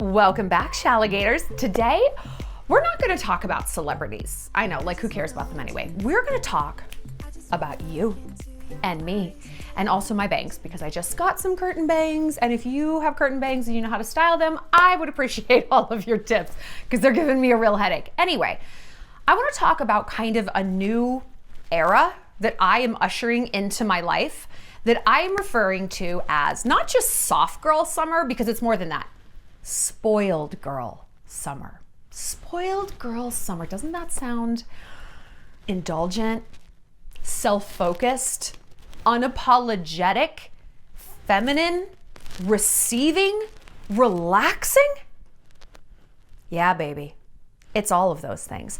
Welcome back, Shalligators. Today, we're not gonna talk about celebrities. I know, like who cares about them anyway? We're gonna talk about you and me and also my bangs, because I just got some curtain bangs, and if you have curtain bangs and you know how to style them, I would appreciate all of your tips because they're giving me a real headache. Anyway, I wanna talk about kind of a new era that I am ushering into my life that I am referring to as not just soft girl summer, because it's more than that. Spoiled girl summer. Spoiled girl summer. Doesn't that sound indulgent, self-focused, unapologetic, feminine, receiving, relaxing? Yeah, baby. It's all of those things.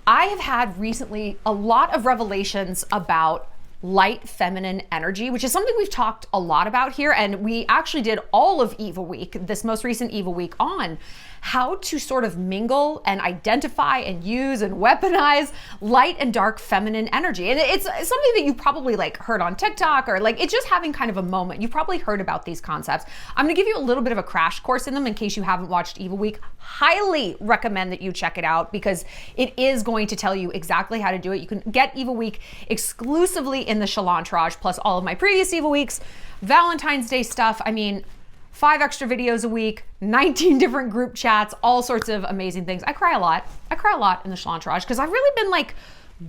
I have had recently a lot of revelations about light feminine energy, which is something we've talked a lot about here. And we actually did all of Eva Week, this most recent Eva Week, on how to sort of mingle and identify and use and weaponize light and dark feminine energy. And it's something that you probably like heard on TikTok, or like it's just having kind of a moment. You've probably heard about these concepts. I'm gonna give you a little bit of a crash course in them in case you haven't watched Eva Week. Highly recommend that you check it out because it is going to tell you exactly how to do it. You can get Eva Week exclusively in the Shallontrage, plus all of my previous Eva Weeks, Valentine's Day stuff. I mean, 5 extra videos a week, 19 different group chats, all sorts of amazing things. I cry a lot. I cry a lot in the Shallontrage because I've really been like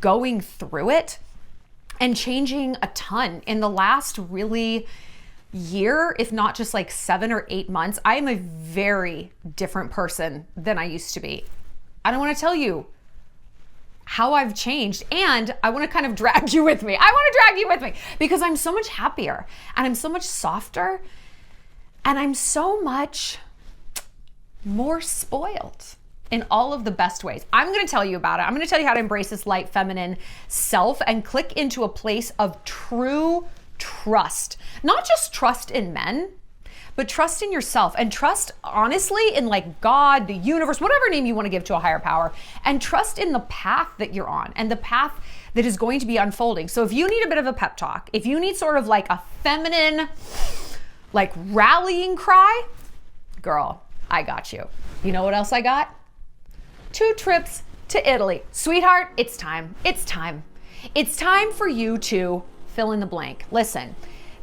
going through it and changing a ton in the last really year, if not just like 7 or 8 months. I am a very different person than I used to be. I don't want to tell you how I've changed, and I want to kind of drag you with me. I want to drag you with me because I'm so much happier and I'm so much softer. And I'm so much more spoiled in all of the best ways. I'm gonna tell you about it. I'm gonna tell you how to embrace this light feminine self and click into a place of true trust. Not just trust in men, but trust in yourself, and trust honestly in like God, the universe, whatever name you wanna give to a higher power, and trust in the path that you're on and the path that is going to be unfolding. So if you need a bit of a pep talk, if you need sort of like a feminine, like rallying cry, girl, I got you. You know what else I got? 2 trips to Italy. Sweetheart, it's time. It's time. It's time for you to fill in the blank. Listen,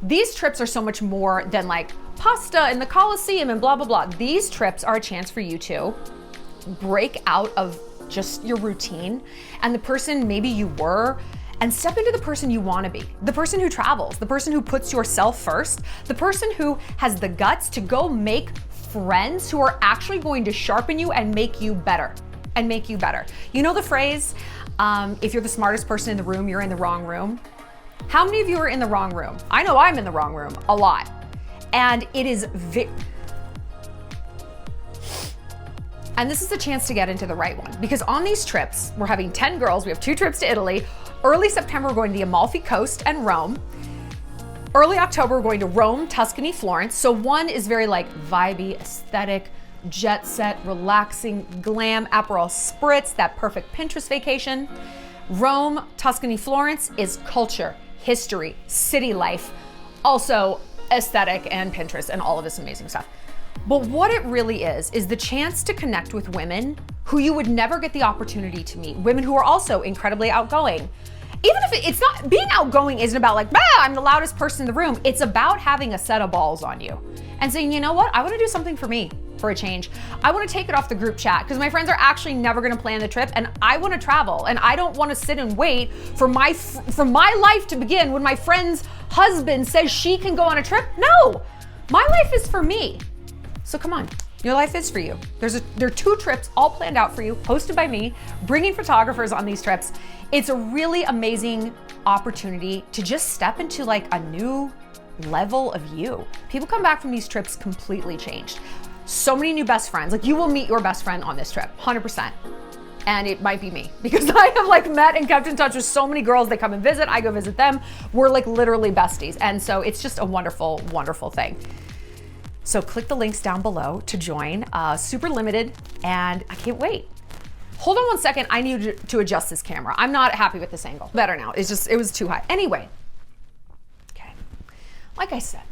these trips are so much more than like pasta in the Colosseum and blah, blah, blah. These trips are a chance for you to break out of just your routine and the person maybe you were, and step into the person you want to be, the person who travels, the person who puts yourself first, the person who has the guts to go make friends who are actually going to sharpen you and make you better, and make you better. You know the phrase, if you're the smartest person in the room, you're in the wrong room. How many of you are in the wrong room? I know I'm in the wrong room a lot. And it is and this is a chance to get into the right one, because on these trips, we're having 10 girls, we have 2 trips to Italy. Early September, we're going to the Amalfi Coast and Rome. Early October, we're going to Rome, Tuscany, Florence. So one is very like vibey, aesthetic, jet set, relaxing, glam, Aperol spritz, that perfect Pinterest vacation. Rome, Tuscany, Florence is culture, history, city life, also aesthetic and Pinterest and all of this amazing stuff. But what it really is the chance to connect with women who you would never get the opportunity to meet, women who are also incredibly outgoing. Even if it's not, being outgoing isn't about like, I'm the loudest person in the room. It's about having a set of balls on you and saying, you know what, I want to do something for me for a change. I want to take it off the group chat because my friends are actually never going to plan the trip, and I want to travel, and I don't want to sit and wait for my life to begin when my friend's husband says she can go on a trip. No, my life is for me. So come on, your life is for you. There are 2 trips all planned out for you, hosted by me, bringing photographers on these trips. It's a really amazing opportunity to just step into like a new level of you. People come back from these trips completely changed. So many new best friends. Like, you will meet your best friend on this trip, 100%. And it might be me, because I have like met and kept in touch with so many girls. They come and visit, I go visit them. We're like literally besties. And so it's just a wonderful, wonderful thing. So click the links down below to join, super limited, and I can't wait. Hold on one second, I need to adjust this camera. I'm not happy with this angle. Better now, it was too high. Anyway, okay, like I said,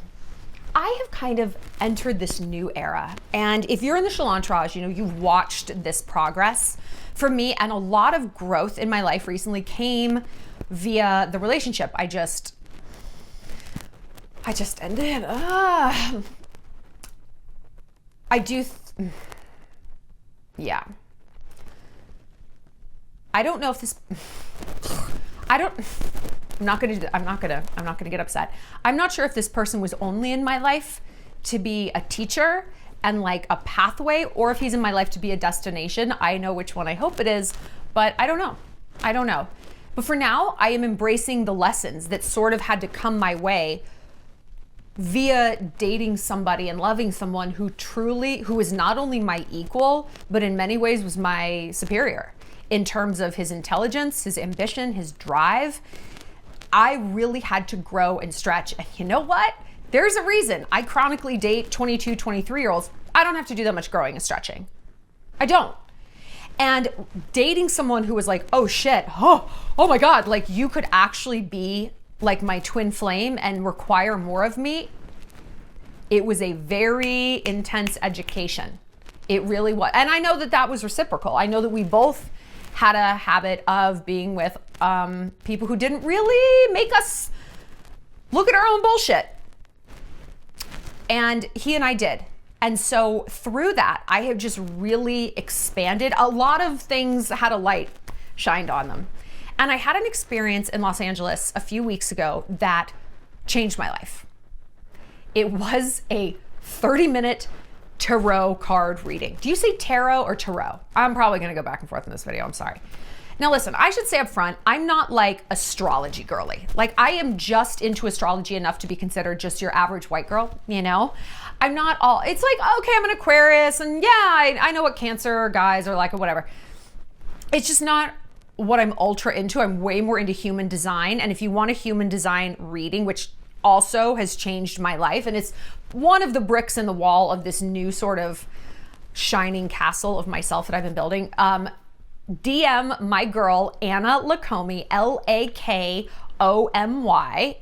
I have kind of entered this new era. And if you're in the Shallontrage, you know, you've watched this progress for me, and a lot of growth in my life recently came via the relationship I just ended. Yeah. I don't know if this, I'm not gonna get upset. I'm not sure if this person was only in my life to be a teacher and like a pathway, or if he's in my life to be a destination. I know which one I hope it is, but I don't know. But for now, I am embracing the lessons that sort of had to come my way via dating somebody and loving someone who is not only my equal, but in many ways was my superior in terms of his intelligence, his ambition, his drive. I really had to grow and stretch. And you know what? There's a reason I chronically date 22, 23-year-olds. I don't have to do that much growing and stretching. I don't. And dating someone who was like, oh shit, oh my God, like you could actually be like my twin flame and require more of me. It was a very intense education. It really was. And I know that was reciprocal. I know that we both had a habit of being with people who didn't really make us look at our own bullshit. And he and I did. And so through that, I have just really expanded. A lot of things had a light shined on them. And I had an experience in Los Angeles a few weeks ago that changed my life. It was a 30-minute tarot card reading. Do you say tarot or tarot? I'm probably gonna go back and forth in this video, I'm sorry. Now listen, I should say up front, I'm not like astrology girly. Like I am just into astrology enough to be considered just your average white girl, you know? I'm not all, it's like, okay, I'm an Aquarius and yeah, I know what Cancer guys are like or whatever. It's just not what I'm ultra into. I'm way more into human design. And if you want a human design reading, which also has changed my life, and it's one of the bricks in the wall of this new sort of shining castle of myself that I've been building, DM my girl, Anna Lacomi, Lakomy,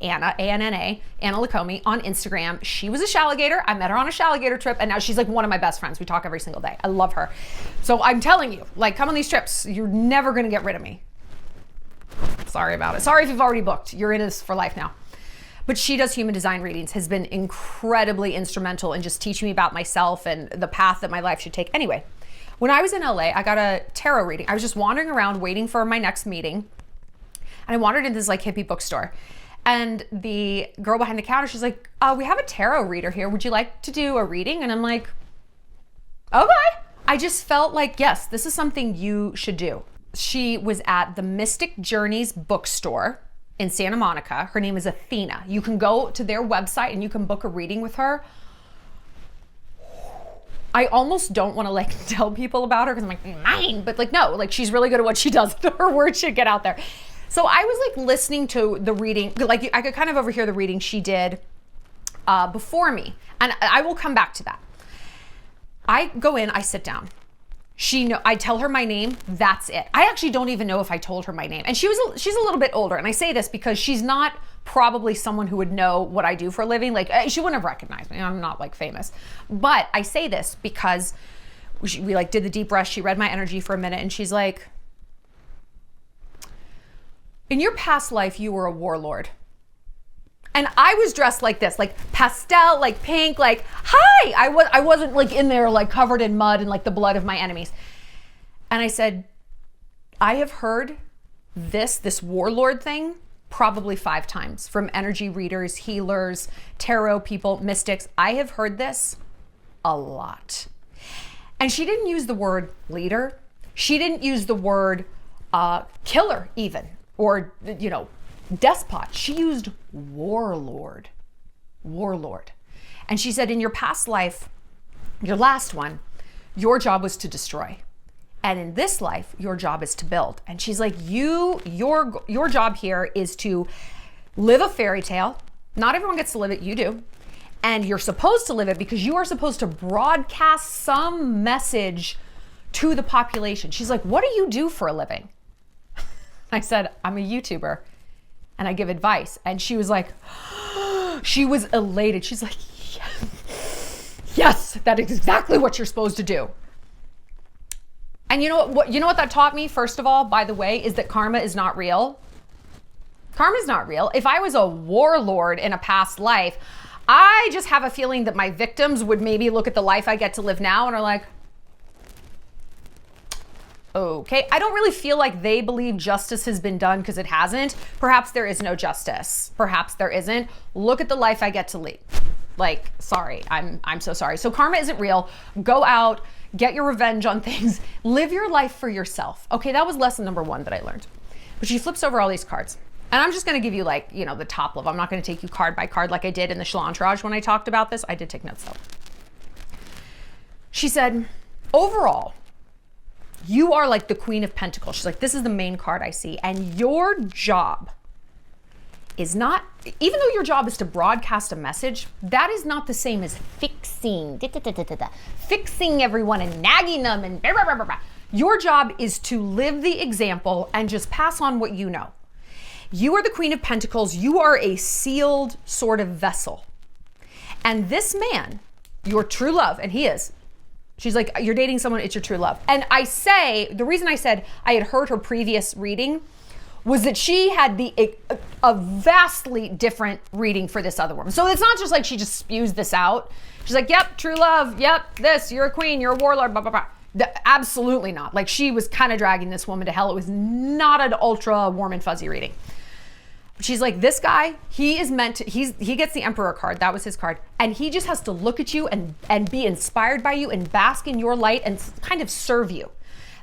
Anna, A-N-N-A, Anna Lacomi on Instagram. She was a Shalligator. I met her on a Shalligator trip, and now she's like one of my best friends. We talk every single day. I love her. So I'm telling you, like, come on these trips. You're never gonna get rid of me. Sorry about it. Sorry if you've already booked. You're in this for life now. But she does human design readings, has been incredibly instrumental in just teaching me about myself and the path that my life should take. Anyway, when I was in LA, I got a tarot reading. I was just wandering around waiting for my next meeting. And I wandered into this like hippie bookstore. And the girl behind the counter, she's like, we have a tarot reader here. Would you like to do a reading? And I'm like, okay. I just felt like, yes, this is something you should do. She was at the Mystic Journeys bookstore in Santa Monica. Her name is Athena. You can go to their website and you can book a reading with her. I almost don't want to like tell people about her because I'm like, mine, but like, no, like she's really good at what she does. Her word should get out there. So I was like listening to the reading, like I could kind of overhear the reading she did before me. And I will come back to that. I go in, I sit down. I tell her my name, that's it. I actually don't even know if I told her my name. And she's a little bit older. And I say this because she's not probably someone who would know what I do for a living. Like she wouldn't have recognized me. I'm not like famous. But I say this because we like did the deep breath. She read my energy for a minute and she's like, in your past life, you were a warlord. And I was dressed like this, like pastel, like pink, like, hi! I wasn't like in there like covered in mud and like the blood of my enemies. And I said, I have heard this warlord thing probably 5 times from energy readers, healers, tarot people, mystics. I have heard this a lot. And she didn't use the word leader. She didn't use the word killer even, or, you know, despot. She used warlord. And she said, in your past life, your last one, your job was to destroy. And in this life, your job is to build. And she's like, your job here is to live a fairy tale. Not everyone gets to live it, you do. And you're supposed to live it because you are supposed to broadcast some message to the population. She's like, what do you do for a living? I said, I'm a YouTuber. And I give advice. And she was like, she was elated. She's like, yes, that is exactly what you're supposed to do. And you know what that taught me, first of all, by the way, is that karma is not real. Karma is not real. If I was a warlord in a past life, I just have a feeling that my victims would maybe look at the life I get to live now and are like, okay, I don't really feel like they believe justice has been done because it hasn't. Perhaps there is no justice. Perhaps there isn't. Look at the life I get to lead. Like, sorry, I'm so sorry. So karma isn't real. Go out, get your revenge on things, live your life for yourself. Okay, that was lesson number 1 that I learned. But she flips over all these cards. And I'm just going to give you like, the top level. I'm not going to take you card by card like I did in the Shallon when I talked about this. I did take notes though. She said, overall, you are like the Queen of Pentacles. She's like, this is the main card I see. And your job is not, even though your job is to broadcast a message, that is not the same as fixing everyone and nagging them and blah, blah, blah, blah, blah. Your job is to live the example and just pass on what you know. You are the Queen of Pentacles. You are a sealed sort of vessel. And this man, your true love, and he is, she's like, you're dating someone, it's your true love. And the reason I said I had heard her previous reading was that she had a vastly different reading for this other woman. So it's not just like she just spews this out. She's like, yep, true love, yep, this, you're a queen, you're a warlord, blah, blah, blah. Absolutely not. Like she was kind of dragging this woman to hell. It was not an ultra warm and fuzzy reading. She's like, this guy, he gets the Emperor card. That was his card. And he just has to look at you and be inspired by you and bask in your light and kind of serve you.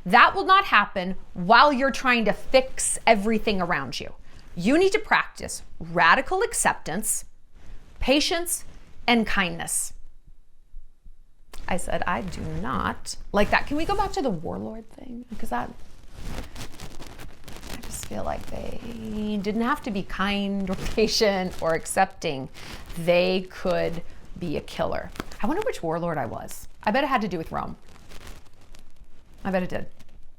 That will not happen while you're trying to fix everything around you. You need to practice radical acceptance, patience, and kindness. I said, I do not like that. Can we go back to the warlord thing? Because I just feel like they didn't have to be kind or patient or accepting. They could be a killer. I wonder which warlord I was. I bet it had to do with Rome. I bet it did.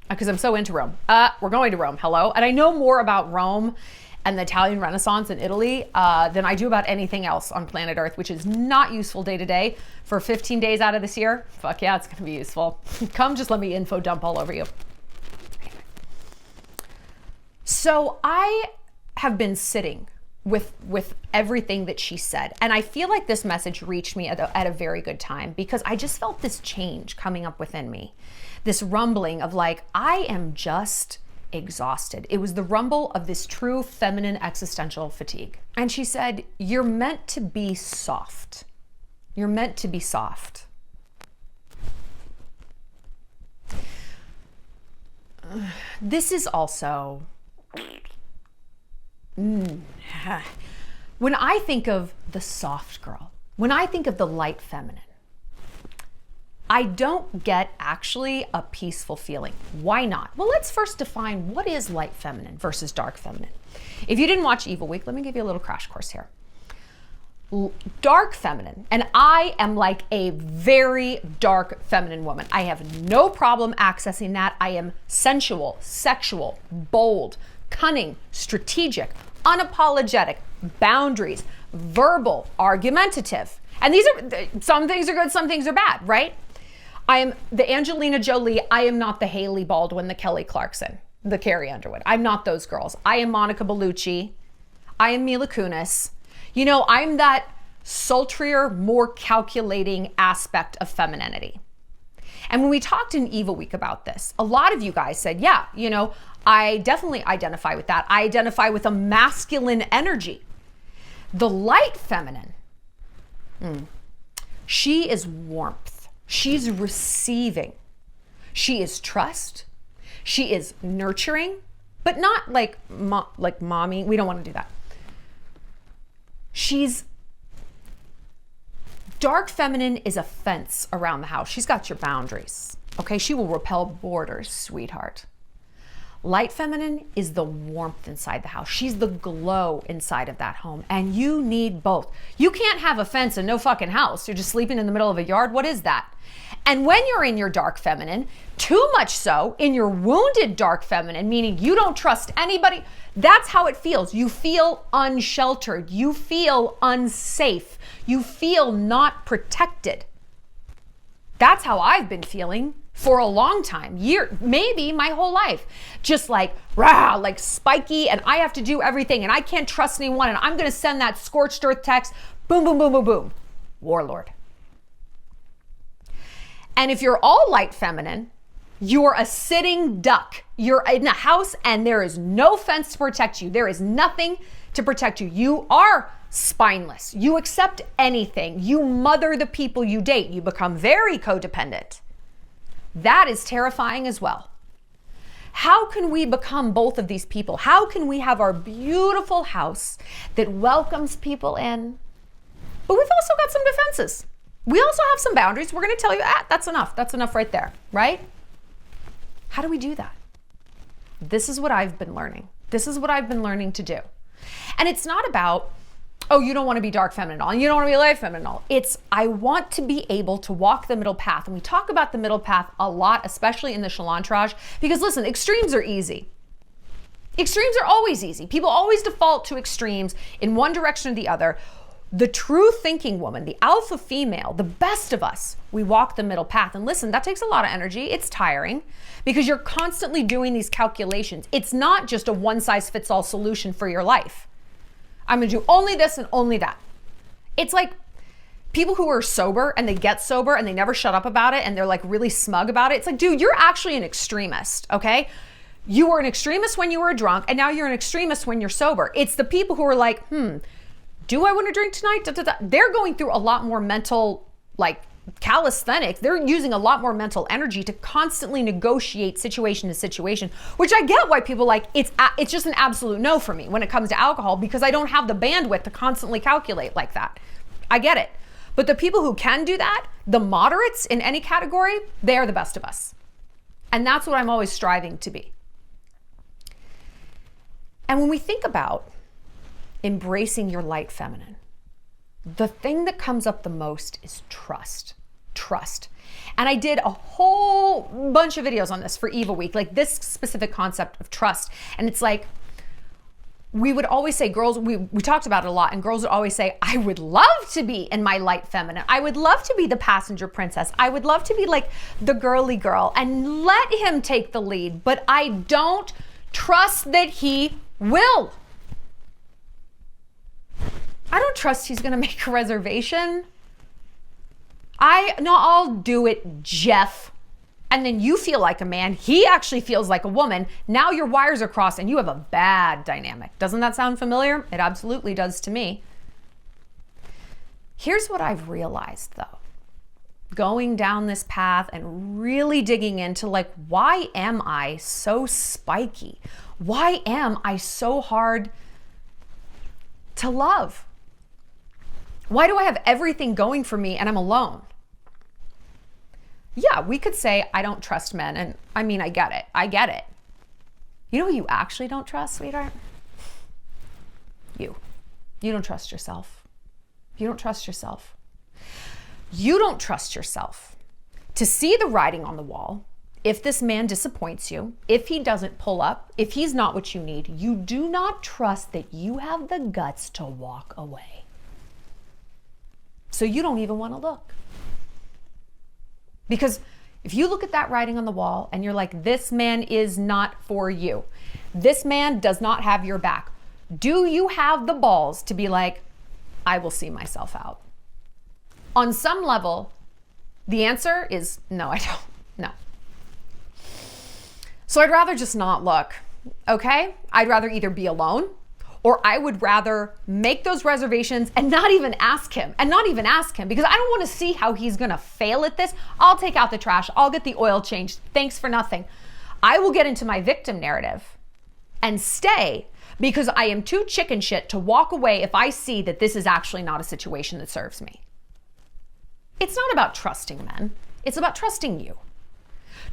Because I'm so into Rome. We're going to Rome. Hello. And I know more about Rome and the Italian Renaissance in Italy than I do about anything else on planet Earth, which is not useful day to day for 15 days out of this year. Fuck yeah, it's going to be useful. Come just let me info dump all over you. So I have been sitting with everything that she said. And I feel like this message reached me at a very good time because I just felt this change coming up within me. This rumbling of like, I am just exhausted. It was the rumble of this true feminine existential fatigue. And she said, you're meant to be soft. You're meant to be soft. This is also, when I think of the soft girl, when I think of the light feminine, I don't get actually a peaceful feeling. Why not? Well, let's first define what is light feminine versus dark feminine. If you didn't watch Evil Week, let me give you a little crash course here. Dark feminine, and I am like a very dark feminine woman. I have no problem accessing that. I am sensual, sexual, bold, cunning, strategic, unapologetic, boundaries, verbal, argumentative. And these are, some things are good, some things are bad, right? I am the Angelina Jolie. I am not the Hailey Baldwin, the Kelly Clarkson, the Carrie Underwood. I'm not those girls. I am Monica Bellucci. I am Mila Kunis. You know, I'm that sultrier, more calculating aspect of femininity. And when we talked in Evil Week about this, a lot of you guys said, yeah, you know, I definitely identify with that. I identify with a masculine energy. The light feminine, she is warmth. She's receiving. She is trust. She is nurturing, but not like mommy. We don't want to do that. Dark feminine is a fence around the house. She's got your boundaries. Okay, she will repel borders, sweetheart. Light feminine is the warmth inside the house. She's the glow inside of that home. And you need both. You can't have a fence and no fucking house. You're just sleeping in the middle of a yard. What is that? And when you're in your dark feminine, too much so in your wounded dark feminine, meaning you don't trust anybody, that's how it feels. You feel unsheltered. You feel unsafe. You feel not protected. That's how I've been feeling for a long time, maybe my whole life. Just like, rah, like spiky, and I have to do everything, and I can't trust anyone, and I'm gonna send that scorched earth text, boom, boom, boom, boom, boom. Warlord. And if you're all light feminine, you're a sitting duck. You're in a house and there is no fence to protect you. There is nothing to protect you. You are spineless. You accept anything. You mother the people you date. You become very codependent. That is terrifying as well. How can we become both of these people? How can we have our beautiful house that welcomes people in, but we've also got some defenses? We also have some boundaries. We're going to tell you, that's enough. That's enough right there, right? How do we do that? This is what I've been learning. This is what I've been learning to do. And it's not about, oh, you don't want to be dark feminine at all, and you don't want to be light feminine at all. It's, I want to be able to walk the middle path. And we talk about the middle path a lot, especially in the Shallontrage, because listen, extremes are easy. Extremes are always easy. People always default to extremes in one direction or the other. The true thinking woman, the alpha female, the best of us, we walk the middle path. And listen, that takes a lot of energy. It's tiring because you're constantly doing these calculations. It's not just a one size fits all solution for your life. I'm gonna do only this and only that. It's like people who are sober and they get sober and they never shut up about it and they're like really smug about it. It's like, dude, you're actually an extremist, okay? You were an extremist when you were drunk and now you're an extremist when you're sober. It's the people who are like, do I want to drink tonight? Da, da, da. They're going through a lot more mental, like calisthenics. They're using a lot more mental energy to constantly negotiate situation to situation, which I get why people like, it's just an absolute no for me when it comes to alcohol because I don't have the bandwidth to constantly calculate like that. I get it. But the people who can do that, the moderates in any category, they are the best of us. And that's what I'm always striving to be. And when we think about embracing your light feminine, the thing that comes up the most is trust. Trust. And I did a whole bunch of videos on this for Eva Week, like this specific concept of trust. And it's like, we would always say, girls, we talked about it a lot, and girls would always say, I would love to be in my light feminine. I would love to be the passenger princess. I would love to be like the girly girl and let him take the lead, but I don't trust that he will. I don't trust he's gonna make a reservation. I'll do it, Jeff. And then you feel like a man. He actually feels like a woman. Now your wires are crossed and you have a bad dynamic. Doesn't that sound familiar? It absolutely does to me. Here's what I've realized though. Going down this path and really digging into like, why am I so spiky? Why am I so hard to love? Why do I have everything going for me and I'm alone? Yeah, we could say I don't trust men. And I mean, I get it. I get it. You know who you actually don't trust, sweetheart? You. You don't trust yourself. You don't trust yourself. You don't trust yourself to see the writing on the wall. If this man disappoints you, if he doesn't pull up, if he's not what you need, you do not trust that you have the guts to walk away. So you don't even want to look. Because if you look at that writing on the wall and you're like, this man is not for you, this man does not have your back, do you have the balls to be like, I will see myself out? On some level, the answer is no, I don't. No. So I'd rather just not look, okay? I'd rather either be alone, or I would rather make those reservations and not even ask him, because I don't want to see how he's going to fail at this. I'll take out the trash. I'll get the oil changed. Thanks for nothing. I will get into my victim narrative and stay because I am too chicken shit to walk away if I see that this is actually not a situation that serves me. It's not about trusting men. It's about trusting you.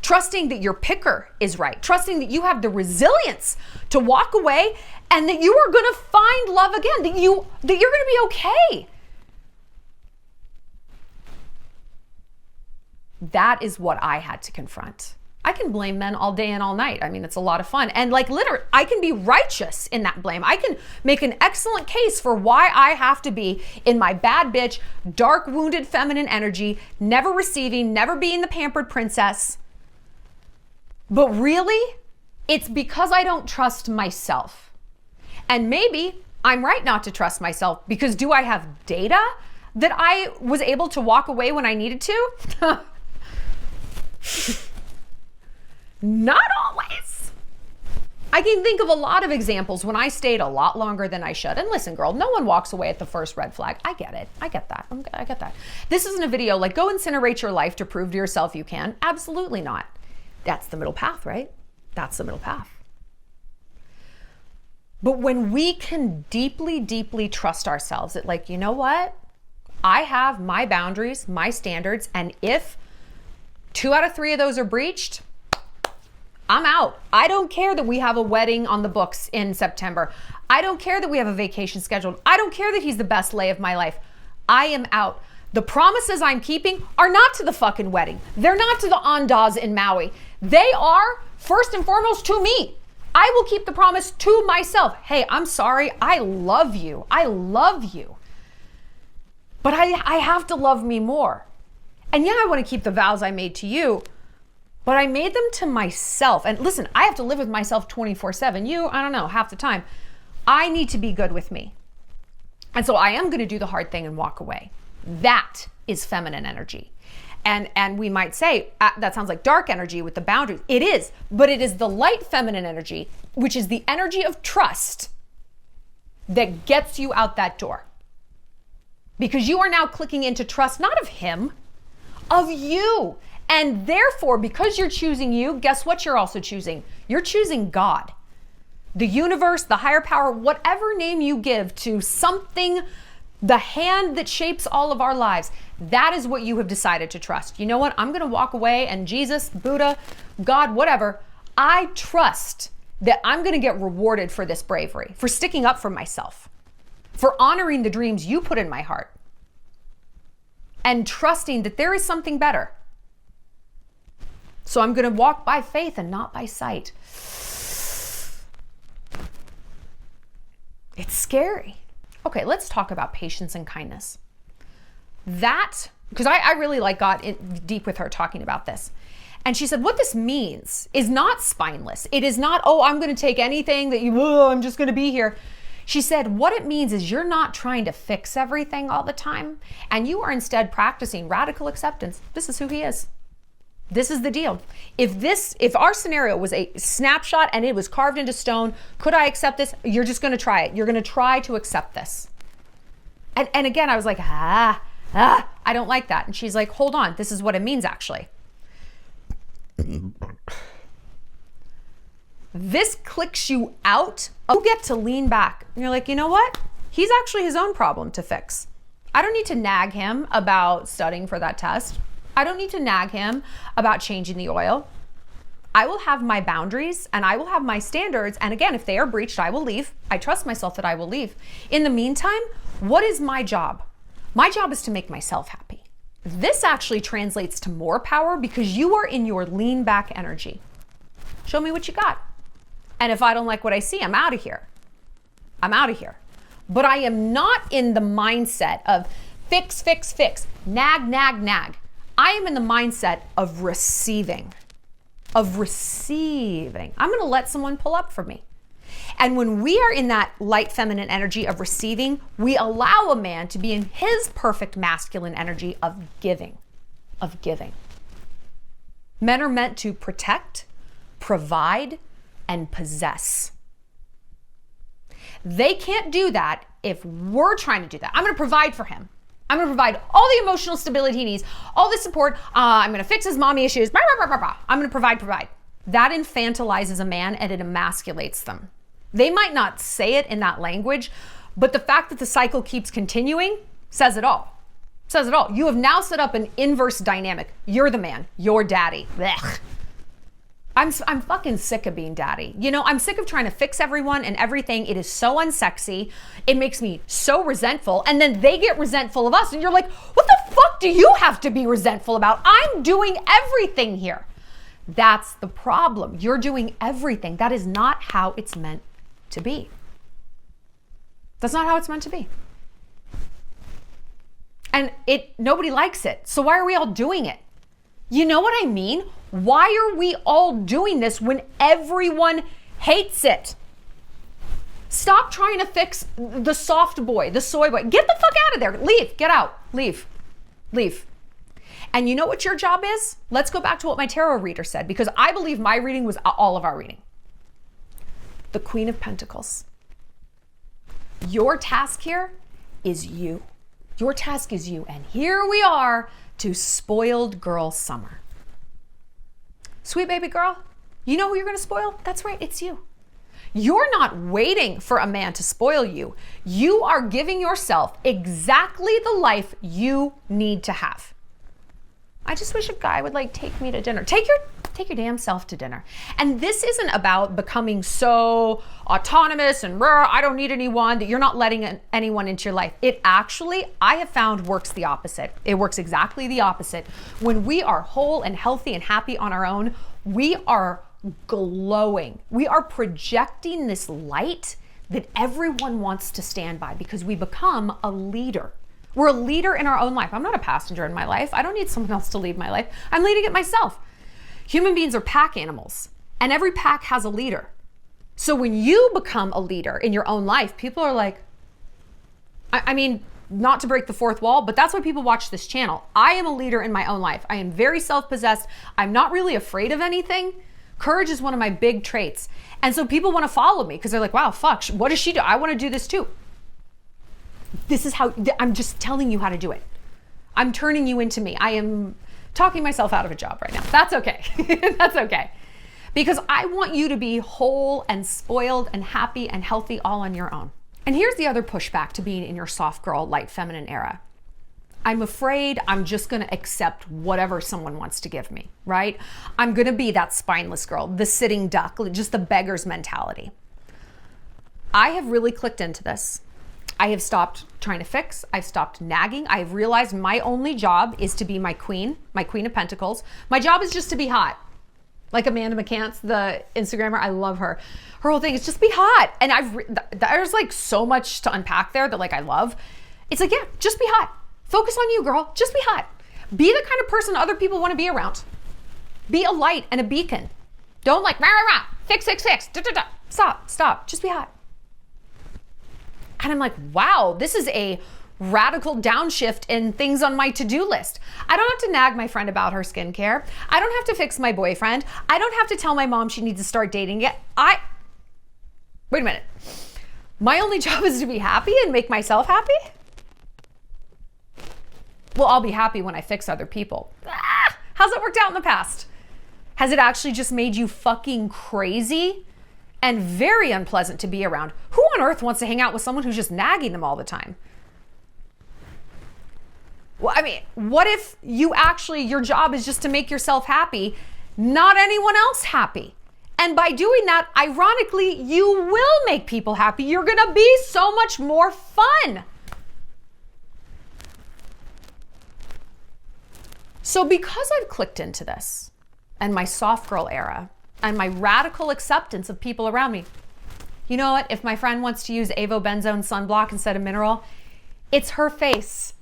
Trusting that your picker is right. Trusting that you have the resilience to walk away and that you are going to find love again, that you're going to be okay. That is what I had to confront. I can blame men all day and all night. I mean, it's a lot of fun. And like literally, I can be righteous in that blame. I can make an excellent case for why I have to be in my bad bitch, dark, wounded feminine energy, never receiving, never being the pampered princess. But really, it's because I don't trust myself. And maybe I'm right not to trust myself, because do I have data that I was able to walk away when I needed to? Not always. I can think of a lot of examples when I stayed a lot longer than I should. And listen, girl, no one walks away at the first red flag. I get it. I get that. I get that. This isn't a video like go incinerate your life to prove to yourself you can. Absolutely not. That's the middle path, right? That's the middle path. But when we can deeply, deeply trust ourselves that like, you know what? I have my boundaries, my standards, and if 2 out of 3 of those are breached, I'm out. I don't care that we have a wedding on the books in September. I don't care that we have a vacation scheduled. I don't care that he's the best lay of my life. I am out. The promises I'm keeping are not to the fucking wedding. They're not to the Ondas in Maui. They are first and foremost to me. I will keep the promise to myself. Hey, I'm sorry. I love you. I love you. But I have to love me more. And yeah, I want to keep the vows I made to you, but I made them to myself. And listen, I have to live with myself 24/7. You, I don't know, half the time. I need to be good with me. And so I am going to do the hard thing and walk away. That is feminine energy. And we might say, that sounds like dark energy with the boundaries. It is, but it is the light feminine energy, which is the energy of trust that gets you out that door. Because you are now clicking into trust, not of him, of you. And therefore, because you're choosing you, guess what you're also choosing? You're choosing God, the universe, the higher power, whatever name you give to something, the hand that shapes all of our lives. That is what you have decided to trust. You know what? I'm going to walk away and Jesus, Buddha, God, whatever. I trust that I'm going to get rewarded for this bravery, for sticking up for myself, for honoring the dreams you put in my heart, and trusting that there is something better. So I'm going to walk by faith and not by sight. It's scary. Okay, let's talk about patience and kindness. That, because I really got deep with her talking about this. And she said, what this means is not spineless. It is not, oh, I'm going to take anything that I'm just going to be here. She said, what it means is you're not trying to fix everything all the time. And you are instead practicing radical acceptance. This is who he is. This is the deal. If our scenario was a snapshot and it was carved into stone, could I accept this? You're just going to try it. You're going to try to accept this. And again, I was like, I don't like that. And she's like, hold on. This is what it means, actually. This clicks you out. You get to lean back. And you're like, you know what? He's actually his own problem to fix. I don't need to nag him about studying for that test. I don't need to nag him about changing the oil. I will have my boundaries and I will have my standards. And again, if they are breached, I will leave. I trust myself that I will leave. In the meantime, what is my job? My job is to make myself happy. This actually translates to more power because you are in your lean back energy. Show me what you got. And if I don't like what I see, I'm out of here. I'm out of here. But I am not in the mindset of fix, fix, fix, nag, nag, nag. I am in the mindset of receiving. I'm going to let someone pull up for me. And when we are in that light feminine energy of receiving, we allow a man to be in his perfect masculine energy of giving. Men are meant to protect, provide, and possess. They can't do that if we're trying to do that. I'm going to provide for him. I'm going to provide all the emotional stability he needs, all the support. I'm going to fix his mommy issues. I'm going to provide. That infantilizes a man and it emasculates them. They might not say it in that language, but the fact that the cycle keeps continuing says it all. You have now set up an inverse dynamic. You're the man. You're daddy. Blech. I'm fucking sick of being daddy. You know, I'm sick of trying to fix everyone and everything. It is so unsexy. It makes me so resentful. And then they get resentful of us. And you're like, what the fuck do you have to be resentful about? I'm doing everything here. That's the problem. You're doing everything. That is not how it's meant to be. That's not how it's meant to be. And nobody likes it. So why are we all doing it? You know what I mean? Why are we all doing this when everyone hates it? Stop trying to fix the soft boy, the soy boy. Get the fuck out of there. Leave. Get out. Leave. Leave. And you know what your job is? Let's go back to what my tarot reader said, because I believe my reading was all of our reading. The Queen of Pentacles. Your task here is you. Your task is you. And here we are to spoiled girl summer. Sweet baby girl, you know who you're going to spoil? That's right, it's you. You're not waiting for a man to spoil you. You are giving yourself exactly the life you need to have. I just wish a guy would like take me to dinner. Take your damn self to dinner. And this isn't about becoming so autonomous and rare, I don't need anyone, that you're not letting anyone into your life. It actually, I have found, works the opposite. It works exactly the opposite. When we are whole and healthy and happy on our own, we are glowing. We are projecting this light that everyone wants to stand by because we become a leader. We're a leader in our own life. I'm not a passenger in my life. I don't need someone else to lead my life. I'm leading it myself. Human beings are pack animals, and every pack has a leader. So when you become a leader in your own life, people are like, I mean, not to break the fourth wall, but that's why people watch this channel. I am a leader in my own life. I am very self-possessed. I'm not really afraid of anything. Courage is one of my big traits. And so people want to follow me because they're like, wow, fuck, what does she do? I want to do this too. This is how, I'm just telling you how to do it. I'm turning you into me. I am talking myself out of a job right now. That's okay. That's okay. Because I want you to be whole and spoiled and happy and healthy all on your own. And here's the other pushback to being in your soft girl, light feminine era. I'm afraid I'm just going to accept whatever someone wants to give me, right? I'm going to be that spineless girl, the sitting duck, just the beggar's mentality. I have really clicked into this. I have stopped trying to fix. I've stopped nagging. I've realized my only job is to be my queen of pentacles. My job is just to be hot. Like Amanda McCants, the Instagrammer, I love her. Her whole thing is just be hot. And there's like so much to unpack there that like I love. It's like, yeah, just be hot. Focus on you, girl. Just be hot. Be the kind of person other people want to be around. Be a light and a beacon. Don't like, rah, rah, rah, fix, da, da, da. Stop. Just be hot. And I'm like, wow, this is a radical downshift in things on my to-do list. I don't have to nag my friend about her skincare. I don't have to fix my boyfriend. I don't have to tell my mom she needs to start dating yet. Wait a minute. My only job is to be happy and make myself happy? Well, I'll be happy when I fix other people. How's that worked out in the past? Has it actually just made you fucking crazy and very unpleasant to be around? Who on earth wants to hang out with someone who's just nagging them all the time? Well, I mean, what if your job is just to make yourself happy, not anyone else happy? And by doing that, ironically, you will make people happy. You're gonna be so much more fun. So because I've clicked into this and my soft girl era and my radical acceptance of people around me, you know what? If my friend wants to use avobenzone sunblock instead of mineral, it's her face.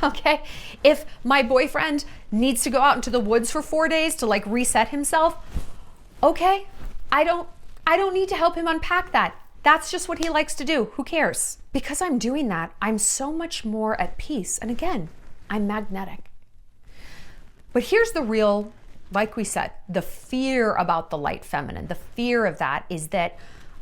Okay? If my boyfriend needs to go out into the woods for 4 days to like reset himself, okay, I don't need to help him unpack that. That's just what he likes to do. Who cares? Because I'm doing that, I'm so much more at peace. And again, I'm magnetic. But here's the real, like we said, the fear about the light feminine. The fear of that is that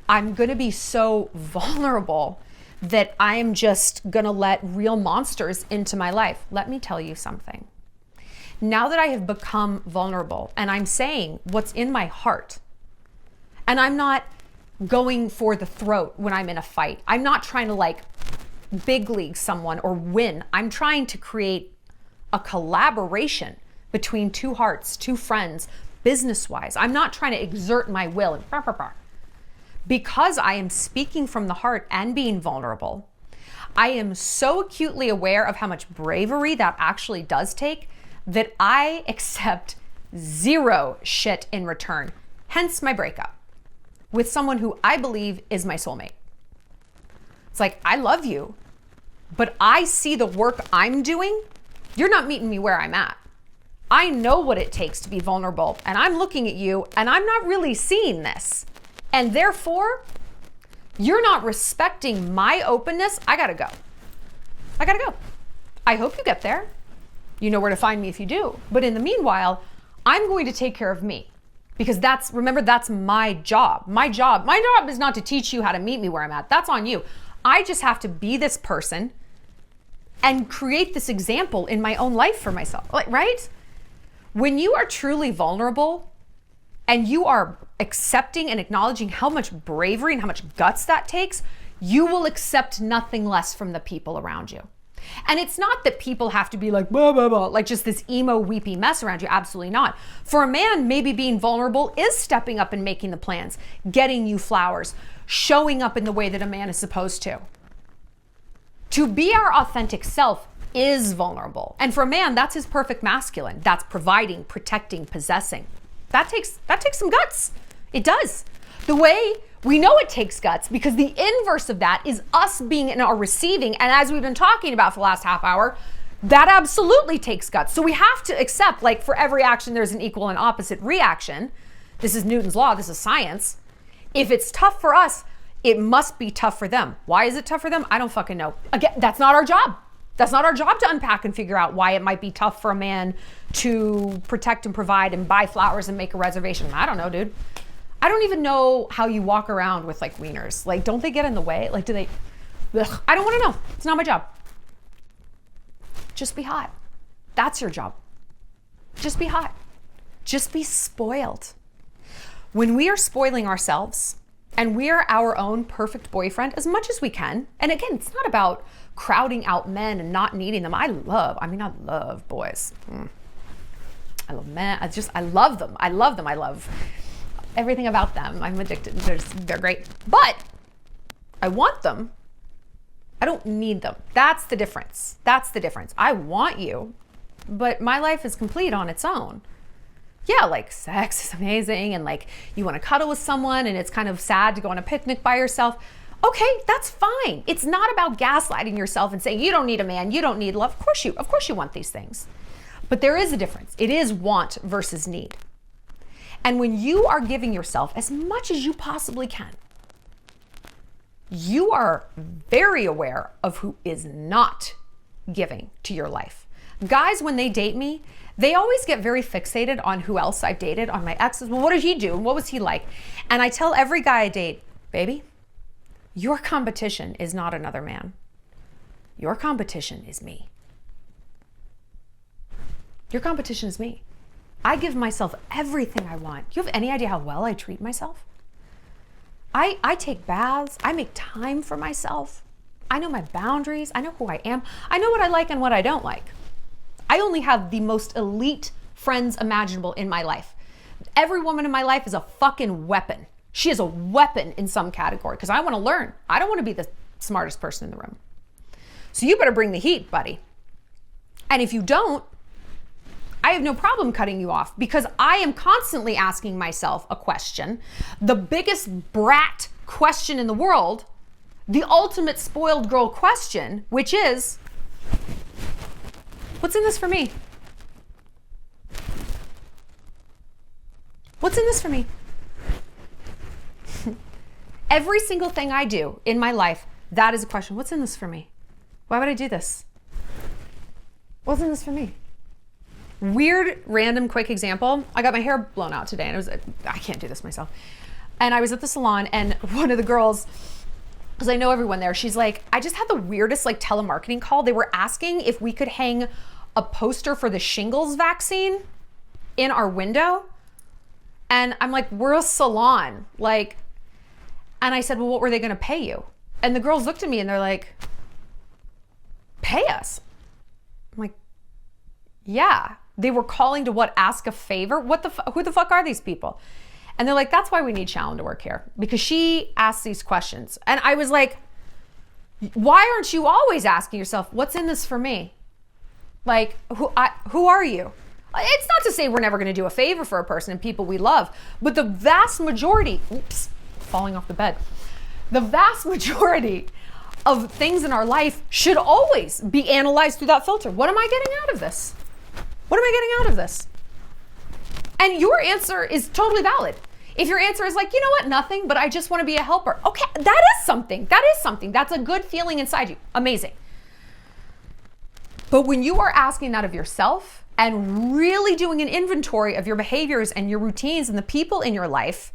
I'm going to be so vulnerable that I'm just going to let real monsters into my life. Let me tell you something. Now that I have become vulnerable and I'm saying what's in my heart, and I'm not going for the throat when I'm in a fight. I'm not trying to like big league someone or win. I'm trying to create a collaboration between two hearts, two friends, business-wise. I'm not trying to exert my will and because I am speaking from the heart and being vulnerable. I am so acutely aware of how much bravery that actually does take that I accept zero shit in return. Hence my breakup with someone who I believe is my soulmate. It's like, I love you, but I see the work I'm doing. You're not meeting me where I'm at. I know what it takes to be vulnerable, and I'm looking at you and I'm not really seeing this. And therefore, you're not respecting my openness. I gotta go. I hope you get there. You know where to find me if you do. But in the meanwhile, I'm going to take care of me, because remember, that's my job. My job is not to teach you how to meet me where I'm at. That's on you. I just have to be this person and create this example in my own life for myself, right? When you are truly vulnerable and you are accepting and acknowledging how much bravery and how much guts that takes, you will accept nothing less from the people around you. And it's not that people have to be like, blah, blah, blah, like just this emo, weepy mess around you. Absolutely not. For a man, maybe being vulnerable is stepping up and making the plans, getting you flowers, showing up in the way that a man is supposed to. To be our authentic self is vulnerable. And for a man, that's his perfect masculine. That's providing, protecting, possessing. That takes some guts. It does. The way we know it takes guts, because the inverse of that is us being in our receiving. And as we've been talking about for the last half hour, that absolutely takes guts. So we have to accept, like, for every action, there's an equal and opposite reaction. This is Newton's law. This is science. If it's tough for us, it must be tough for them. Why is it tough for them? I don't fucking know. Again, that's not our job. That's not our job to unpack and figure out why it might be tough for a man to protect and provide and buy flowers and make a reservation. I don't know, dude. I don't even know how you walk around with like wieners. Like, don't they get in the way? Like, do they? Ugh, I don't want to know. It's not my job. Just be hot. That's your job. Just be hot. Just be spoiled. When we are spoiling ourselves and we are our own perfect boyfriend as much as we can, and again, it's not about crowding out men and not needing them. I love boys. I love men. I love them. I love everything about them. I'm addicted. They're great. But I want them. I don't need them. That's the difference. I want you, but my life is complete on its own. Yeah, like sex is amazing, and like you want to cuddle with someone and it's kind of sad to go on a picnic by yourself. Okay, that's fine. It's not about gaslighting yourself and saying you don't need a man, you don't need love. Of course you want these things. But there is a difference. It is want versus need. And when you are giving yourself as much as you possibly can, you are very aware of who is not giving to your life. Guys, when they date me, they always get very fixated on who else I've dated, on my exes. Well, what did he do? What was he like? And I tell every guy I date, baby, your competition is not another man. Your competition is me. Your competition is me. I give myself everything I want. You have any idea how well I treat myself? I take baths. I make time for myself. I know my boundaries. I know who I am. I know what I like and what I don't like. I only have the most elite friends imaginable in my life. Every woman in my life is a fucking weapon. She is a weapon in some category because I want to learn. I don't want to be the smartest person in the room. So you better bring the heat, buddy. And if you don't, I have no problem cutting you off because I am constantly asking myself a question, the biggest brat question in the world, the ultimate spoiled girl question, which is, what's in this for me? What's in this for me? Every single thing I do in my life, that is a question. What's in this for me? Why would I do this? What's in this for me? Weird, random, quick example. I got my hair blown out today and I can't do this myself. And I was at the salon and one of the girls, because I know everyone there, she's like, I just had the weirdest like telemarketing call. They were asking if we could hang a poster for the shingles vaccine in our window. And I'm like, we're a salon. Like, and I said, well, what were they going to pay you? And the girls looked at me and they're like, pay us? I'm like, yeah. They were calling to what? Ask a favor? Who the fuck are these people? And they're like, that's why we need Shallon to work here, because she asks these questions. And I was like, why aren't you always asking yourself, what's in this for me? Like, who are you? It's not to say we're never going to do a favor for a person and people we love, but the vast majority, oops, falling off the bed, the vast majority of things in our life should always be analyzed through that filter. What am I getting out of this? What am I getting out of this? And your answer is totally valid. If your answer is like, you know what, nothing, but I just want to be a helper. Okay, that is something. That is something. That's a good feeling inside you. Amazing. But when you are asking that of yourself and really doing an inventory of your behaviors and your routines and the people in your life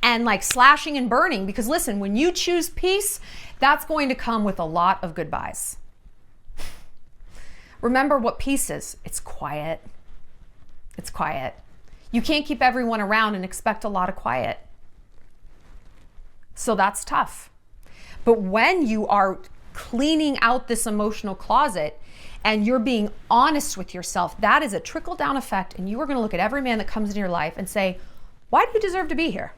and like slashing and burning, because listen, when you choose peace, that's going to come with a lot of goodbyes. Remember what peace is. It's quiet. It's quiet. You can't keep everyone around and expect a lot of quiet. So that's tough. But when you are cleaning out this emotional closet and you're being honest with yourself, that is a trickle-down effect, and you are going to look at every man that comes into your life and say, why do you deserve to be here?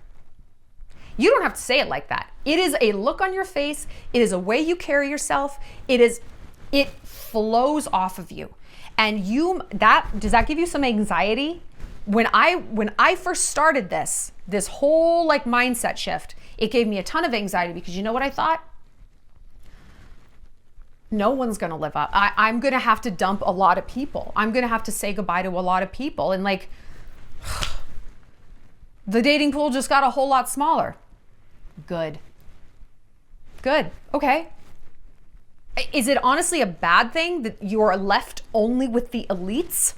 You don't have to say it like that. It is a look on your face. It is a way you carry yourself. It flows off of you. And does that give you some anxiety? When I first started this whole like mindset shift, it gave me a ton of anxiety because you know what I thought? No one's going to live up. I'm going to have to dump a lot of people. I'm going to have to say goodbye to a lot of people. And like, the dating pool just got a whole lot smaller. Good. Okay. Is it honestly a bad thing that you're left only with the elites?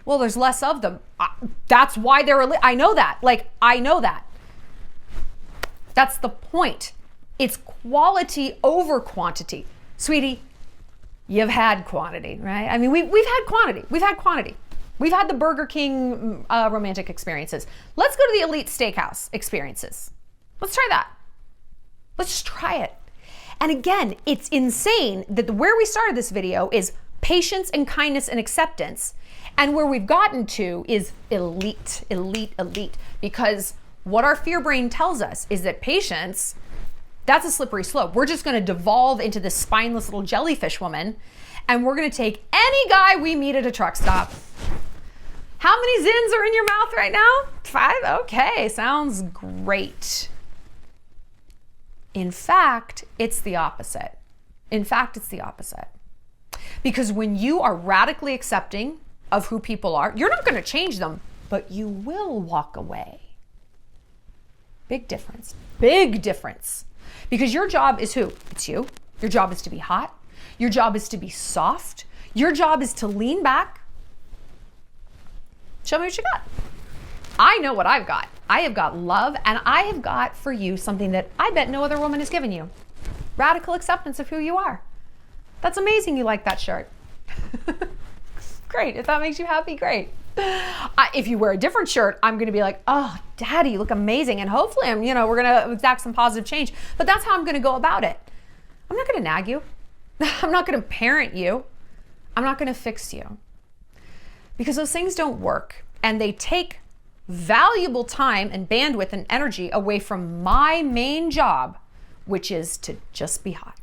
Well, there's less of them. That's why they're elite. I know that. I know that. That's the point. It's quality over quantity. Sweetie, you've had quantity, right? I mean, we've had quantity. We've had the Burger King romantic experiences. Let's go to the elite steakhouse experiences. Let's try that. Let's just try it. And again, it's insane that where we started this video is patience and kindness and acceptance. And where we've gotten to is elite. Because what our fear brain tells us is that patience, that's a slippery slope. We're just going to devolve into this spineless little jellyfish woman, and we're going to take any guy we meet at a truck stop. How many zins are in your mouth right now? 5? Okay, sounds great. In fact, it's the opposite. Because when you are radically accepting of who people are, you're not going to change them, but you will walk away. Big difference. Because your job is who? It's you. Your job is to be hot. Your job is to be soft. Your job is to lean back. Show me what you got. I know what I've got. I have got love, and I have got for you something that I bet no other woman has given you. Radical acceptance of who you are. That's amazing you like that shirt. Great. If that makes you happy, great. If you wear a different shirt, I'm going to be like, oh, Daddy, you look amazing. And hopefully we're going to exact some positive change. But that's how I'm going to go about it. I'm not going to nag you. I'm not going to parent you. I'm not going to fix you. Because those things don't work. And they take valuable time and bandwidth and energy away from my main job, which is to just be hot.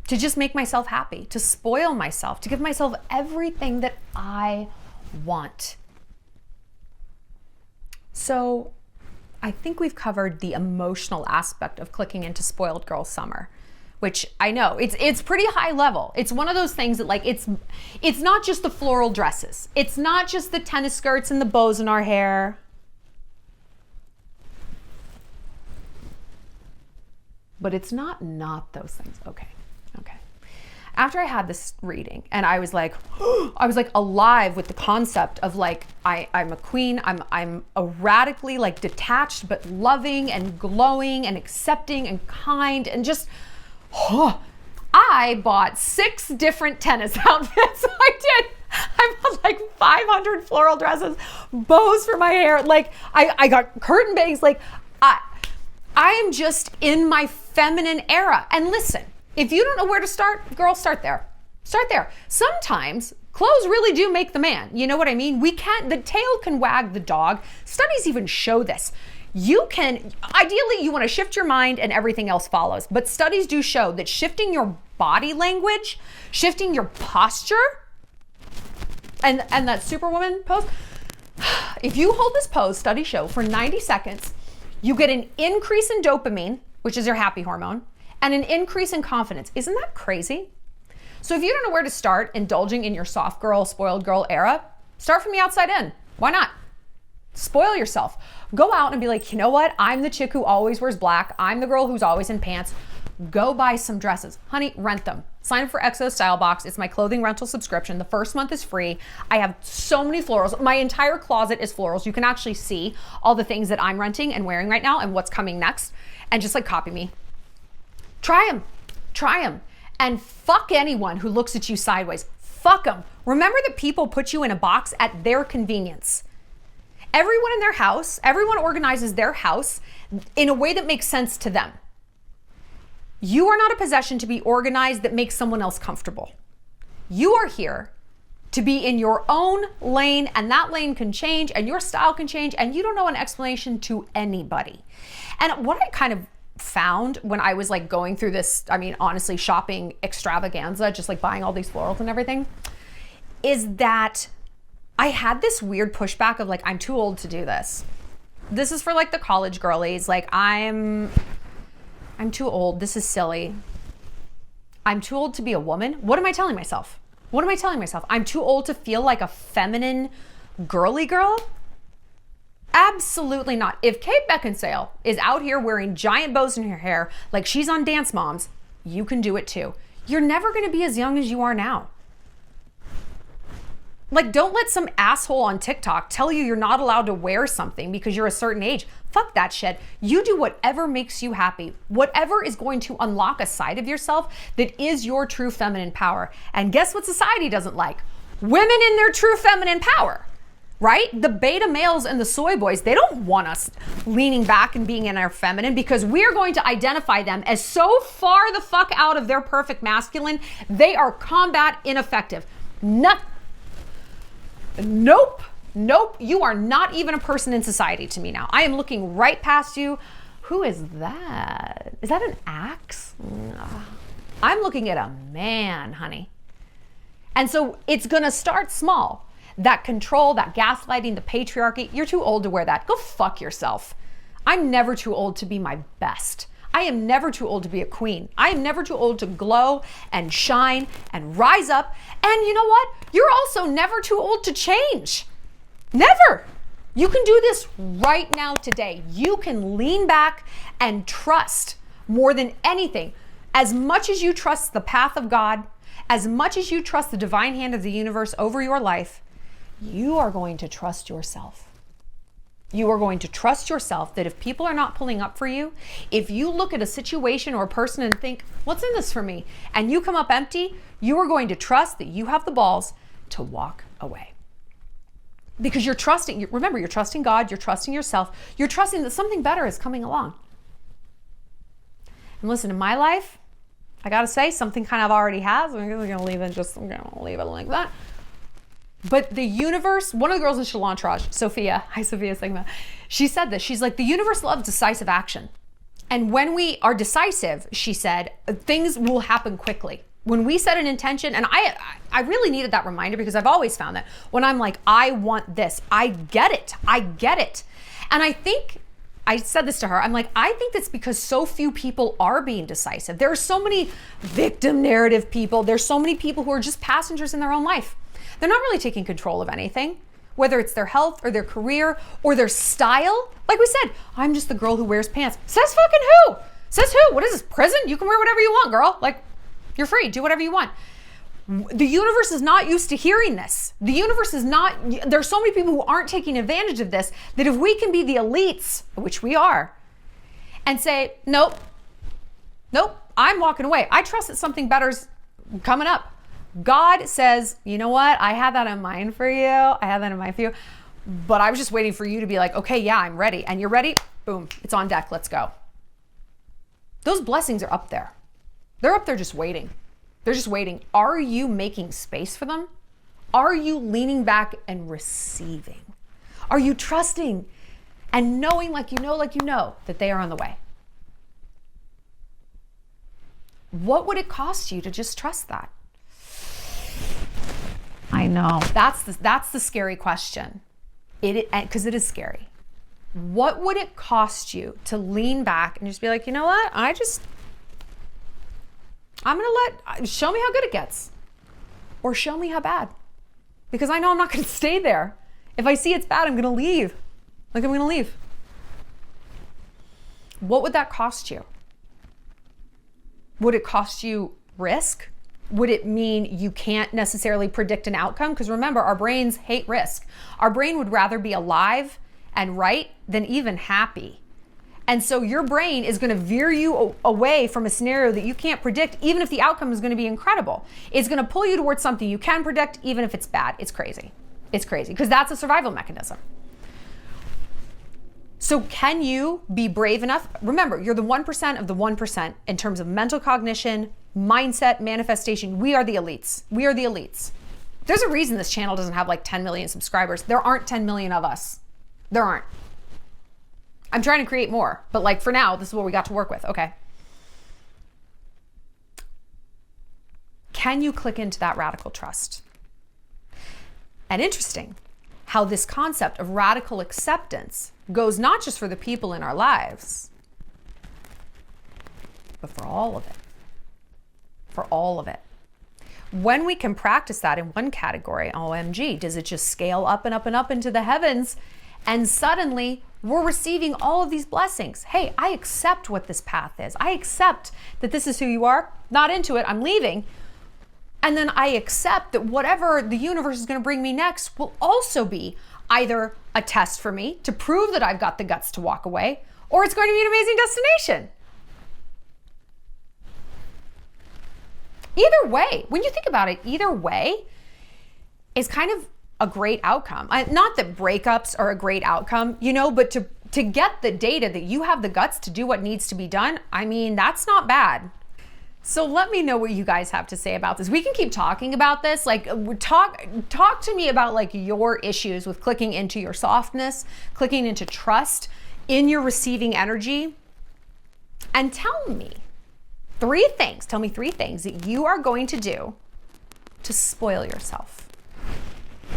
To just make myself happy, to spoil myself, to give myself everything that I want. So I think we've covered the emotional aspect of clicking into spoiled girl summer, which I know it's pretty high level. It's one of those things that like, it's not just the floral dresses. It's not just the tennis skirts and the bows in our hair. But it's not those things. Okay. After I had this reading and I was like alive with the concept of like, I'm a queen. I'm a radically like detached, but loving and glowing and accepting and kind and just, I bought 6 different tennis outfits. I bought like 500 floral dresses, bows for my hair. Like I got curtain bangs. Like I am just in my feminine era. And listen, if you don't know where to start, girl, start there. Sometimes clothes really do make the man. You know what I mean? The tail can wag the dog. Studies even show this. Ideally, you want to shift your mind and everything else follows. But studies do show that shifting your body language, shifting your posture, And that Superwoman pose, if you hold this pose, studies show, for 90 seconds, you get an increase in dopamine, which is your happy hormone, and an increase in confidence. Isn't that crazy? So if you don't know where to start indulging in your soft girl, spoiled girl era, start from the outside in. Why not? Spoil yourself. Go out and be like, you know what? I'm the chick who always wears black. I'm the girl who's always in pants. Go buy some dresses. Honey, rent them. Sign up for XO Style Box. It's my clothing rental subscription. The first month is free. I have so many florals. My entire closet is florals. You can actually see all the things that I'm renting and wearing right now and what's coming next. And just like copy me. Try them. Try them. And fuck anyone who looks at you sideways. Fuck them. Remember that people put you in a box at their convenience. Everyone in their house, everyone organizes their house in a way that makes sense to them. You are not a possession to be organized that makes someone else comfortable. You are here to be in your own lane, and that lane can change and your style can change, and you don't know an explanation to anybody. And what I kind of found when I was like going through this, I mean, honestly, shopping extravaganza, just like buying all these florals and everything, is that I had this weird pushback of like, I'm too old to do this. This is for like the college girlies. Like I'm too old. This is silly. I'm too old to be a woman. What am I telling myself? What am I telling myself? I'm too old to feel like a feminine girly girl? Absolutely not. If Kate Beckinsale is out here wearing giant bows in her hair like she's on Dance Moms, you can do it too. You're never going to be as young as you are now. Like, don't let some asshole on TikTok tell you you're not allowed to wear something because you're a certain age. Fuck that shit. You do whatever makes you happy. Whatever is going to unlock a side of yourself that is your true feminine power. And guess what society doesn't like? Women in their true feminine power, right? The beta males and the soy boys, they don't want us leaning back and being in our feminine because we're going to identify them as so far the fuck out of their perfect masculine, they are combat ineffective. Nope. You are not even a person in society to me now. I am looking right past you. Who is that? Is that an axe? I'm looking at a man, honey. And so it's going to start small. That control, that gaslighting, the patriarchy, you're too old to wear that. Go fuck yourself. I'm never too old to be my best. I am never too old to be a queen. I am never too old to glow and shine and rise up. And you know what? You're also never too old to change. Never. You can do this right now today. You can lean back and trust more than anything. As much as you trust the path of God, as much as you trust the divine hand of the universe over your life, you are going to trust yourself. You are going to trust yourself that if people are not pulling up for you, if you look at a situation or a person and think, what's in this for me? And you come up empty, you are going to trust that you have the balls to walk away. Because you're trusting, remember, you're trusting God, you're trusting yourself, you're trusting that something better is coming along. And listen, in my life, I gotta say, something kind of already has. I'm gonna leave it like that. But the universe, one of the girls in Shallon, Sophia, hi Sophia Sigma, she said this. She's like, the universe loves decisive action. And when we are decisive, she said, things will happen quickly. When we set an intention, and I really needed that reminder because I've always found that when I'm like, I want this, I get it. And I think, I said this to her, I'm like, I think that's because so few people are being decisive. There are so many victim narrative people. There's so many people who are just passengers in their own life. They're not really taking control of anything, whether it's their health or their career or their style. Like we said, I'm just the girl who wears pants. Says fucking who? Says who? What is this, prison? You can wear whatever you want, girl. Like, you're free. Do whatever you want. The universe is not used to hearing this. The universe is not, there's so many people who aren't taking advantage of this that if we can be the elites, which we are, and say, nope, I'm walking away. I trust that something better's coming up. God says, you know what? I had that in mind for you. But I was just waiting for you to be like, okay, yeah, I'm ready. And you're ready? Boom, it's on deck. Let's go. Those blessings are up there. They're up there just waiting. They're just waiting. Are you making space for them? Are you leaning back and receiving? Are you trusting and knowing like you know that they are on the way? What would it cost you to just trust that? I know. That's the scary question. Because it is scary. What would it cost you to lean back and just be like, you know what? Show me how good it gets. Or show me how bad. Because I know I'm not going to stay there. If I see it's bad, I'm going to leave. I'm going to leave. What would that cost you? Would it cost you risk? Would it mean you can't necessarily predict an outcome? Because remember, our brains hate risk. Our brain would rather be alive and right than even happy. And so your brain is going to veer you away from a scenario that you can't predict, even if the outcome is going to be incredible. It's going to pull you towards something you can predict, even if it's bad. It's crazy. It's crazy because that's a survival mechanism. So can you be brave enough? Remember, you're the 1% of the 1% in terms of mental cognition, mindset, manifestation. We are the elites. We are the elites. There's a reason this channel doesn't have like 10 million subscribers. There aren't 10 million of us. There aren't. I'm trying to create more, but like for now, this is what we got to work with. Okay. Can you click into that radical trust? And interesting how this concept of radical acceptance goes not just for the people in our lives, but for all of it. For all of it. When we can practice that in one category, OMG, does it just scale up and up and up into the heavens? And suddenly we're receiving all of these blessings. Hey, I accept what this path is. I accept that this is who you are. Not into it, I'm leaving. And then I accept that whatever the universe is going to bring me next will also be either a test for me to prove that I've got the guts to walk away, or it's going to be an amazing destination. Either way, when you think about it, either way is kind of a great outcome. Not that breakups are a great outcome, but to get the data that you have the guts to do what needs to be done, I mean, that's not bad. So let me know what you guys have to say about this. We can keep talking about this. Like, talk to me about like your issues with clicking into your softness, clicking into trust in your receiving energy, and tell me three things that you are going to do to spoil yourself.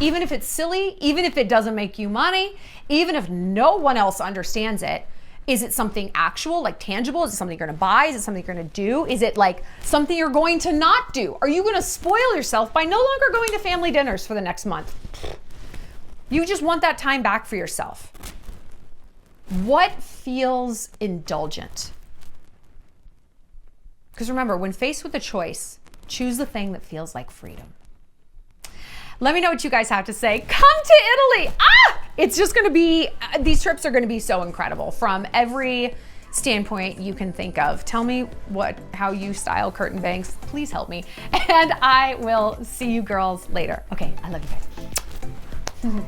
Even if it's silly, even if it doesn't make you money, even if no one else understands it. Is it something actual, like tangible? Is it something you're gonna buy? Is it something you're gonna do? Is it like something you're going to not do? Are you gonna spoil yourself by no longer going to family dinners for the next month? You just want that time back for yourself. What feels indulgent? Because remember, when faced with a choice, choose the thing that feels like freedom. Let me know what you guys have to say. Come to Italy. It's just going to be, these trips are going to be so incredible from every standpoint you can think of. Tell me how you style curtain bangs. Please help me. And I will see you girls later. Okay, I love you guys.